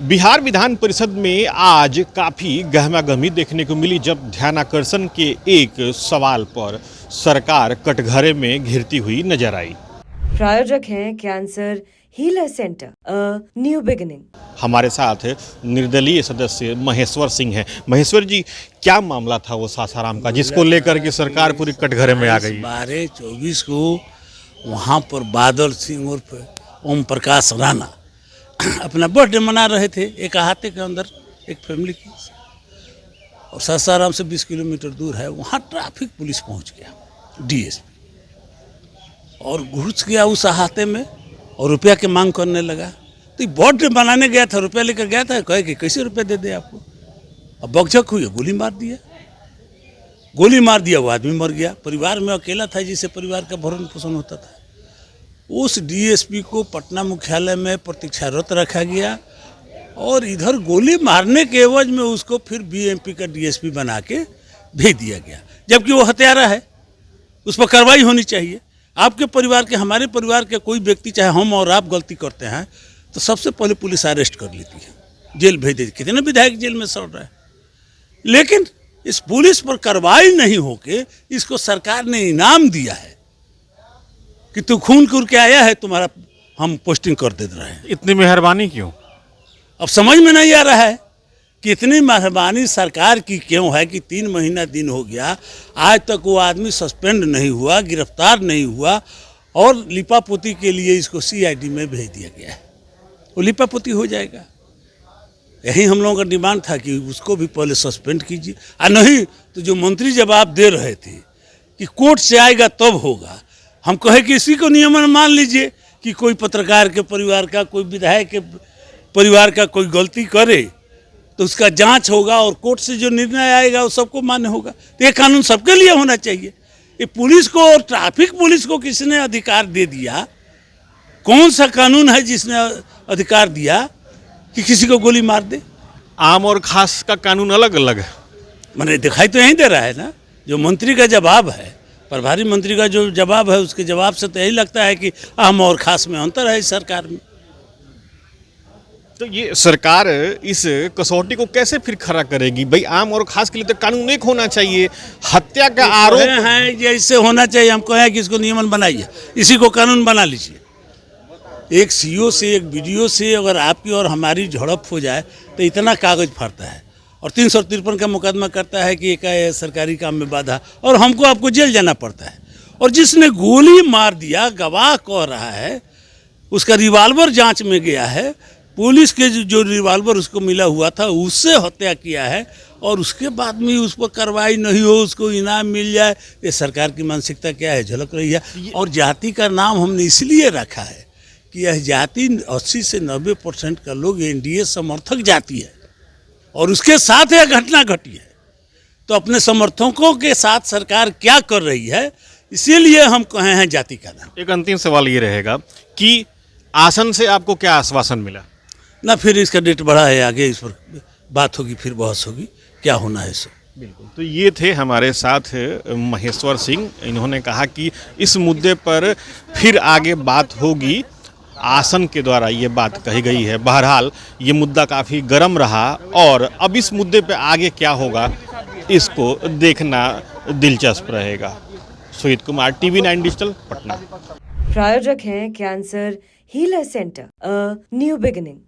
बिहार विधान परिषद में आज काफ़ी गहमागहमी देखने को मिली जब ध्यानाकर्षण के एक सवाल पर सरकार कटघरे में घिरती हुई नजर आई। प्रायोजक हैं cancer healer centre new beginning. हमारे साथ निर्दलीय सदस्य महेश्वर सिंह हैं। महेश्वर जी, क्या मामला था वो सासाराम का जिसको लेकर के सरकार पूरी कटघरे में आ गई? 12/24 को वहाँ पर बादल सिंह और ओम प्रकाश राणा अपना बर्थडे मना रहे थे एक अहाते के अंदर एक फैमिली की, और सासाराम से 20 किलोमीटर दूर है। वहाँ ट्रैफिक पुलिस पहुँच गया, डीएसपी, और घुस गया उस अहाते में और रुपया की मांग करने लगा। तो बर्थडे बनाने गया था, रुपया लेकर गया था, कहे कि कैसे रुपये दे दे आपको। अब बकझक हुई, गोली मार दिया, वो आदमी मर गया। परिवार में अकेला था जिसे परिवार का भरण पोषण होता था। उस डीएसपी को पटना मुख्यालय में प्रतीक्षारत रखा गया और इधर गोली मारने के एवज में उसको फिर बीएमपी का डीएसपी बना के भेज दिया गया, जबकि वो हत्यारा है। उस पर कार्रवाई होनी चाहिए। आपके परिवार के, हमारे परिवार के कोई व्यक्ति, चाहे हम और आप गलती करते हैं तो सबसे पहले पुलिस अरेस्ट कर लेती है, जेल भेज देती। कितने विधायक जेल में सड़ रहे हैं, लेकिन इस पुलिस पर कार्रवाई नहीं होके इसको सरकार ने इनाम दिया है कि तू खून कर के आया है, तुम्हारा हम पोस्टिंग कर दे रहे हैं। इतनी मेहरबानी क्यों? अब समझ में नहीं आ रहा है कि इतनी मेहरबानी सरकार की क्यों है कि 3 महीना दिन हो गया, आज तक वो आदमी सस्पेंड नहीं हुआ, गिरफ्तार नहीं हुआ, और लिपापोती के लिए इसको सीआईडी में भेज दिया गया है। वो लिपापोती हो जाएगा। यही हम लोगों का डिमांड था कि उसको भी पहले सस्पेंड कीजिए, और नहीं तो जो मंत्री जवाब दे रहे थे कि कोर्ट से आएगा तब होगा, हम कहे कि इसी को नियमन मान लीजिए कि कोई पत्रकार के परिवार का, कोई विधायक के परिवार का कोई गलती करे तो उसका जांच होगा और कोर्ट से जो निर्णय आएगा वो सबको मान्य होगा। तो ये कानून सबके लिए होना चाहिए। ये पुलिस को और ट्रैफिक पुलिस को किसने अधिकार दे दिया? कौन सा कानून है जिसने अधिकार दिया कि किसी को गोली मार दे? आम और खास का कानून अलग अलग है। मैंने दिखाई तो यही दे रहा है ना, जो मंत्री का जवाब है, प्रभारी मंत्री का जो जवाब है, उसके जवाब से तो यही लगता है कि आम और खास में अंतर है इस सरकार में। तो ये सरकार इस कसौटी को कैसे फिर खड़ा करेगी? भाई आम और खास के लिए तो कानून एक होना चाहिए। हत्या का आरोप है, ये इससे होना चाहिए। हम कहें कि इसको नियमन बनाइए, इसी को कानून बना लीजिए। एक सीओ से, एक बीडीओ से अगर आपकी और हमारी झड़प हो जाए तो इतना कागज फटता है, और 353 का मुकदमा करता है कि एक सरकारी काम में बाधा, और हमको आपको जेल जाना पड़ता है। और जिसने गोली मार दिया, गवाह कह रहा है, उसका रिवाल्वर जांच में गया है, पुलिस के जो रिवाल्वर उसको मिला हुआ था उससे हत्या किया है, और उसके बाद में उस पर कार्रवाई नहीं हो, उसको इनाम मिल जाए। ये सरकार की मानसिकता क्या है, झलक रही है। और जाति का नाम हमने इसलिए रखा है कि यह जाति 80 से 90% का लोग एनडीए समर्थक जाति है, और उसके साथ यह घटना घटी है। तो अपने समर्थकों के साथ सरकार क्या कर रही है, इसीलिए हम कहे हैं जाति का नाम। एक अंतिम सवाल ये रहेगा कि आसन से आपको क्या आश्वासन मिला? ना फिर इसका डेट बढ़ा है, आगे इस पर बात होगी, फिर बहस होगी, क्या होना है सो। बिल्कुल। तो ये थे हमारे साथ महेश्वर सिंह। इन्होंने कहा कि इस मुद्दे पर फिर आगे बात होगी, आसन के द्वारा ये बात कही गई है। बहरहाल ये मुद्दा काफ़ी गर्म रहा, और अब इस मुद्दे पे आगे क्या होगा इसको देखना दिलचस्प रहेगा। Sujit Kumar, TV9 digital, Patna. प्रायोजक हैं cancer healer centre new beginning.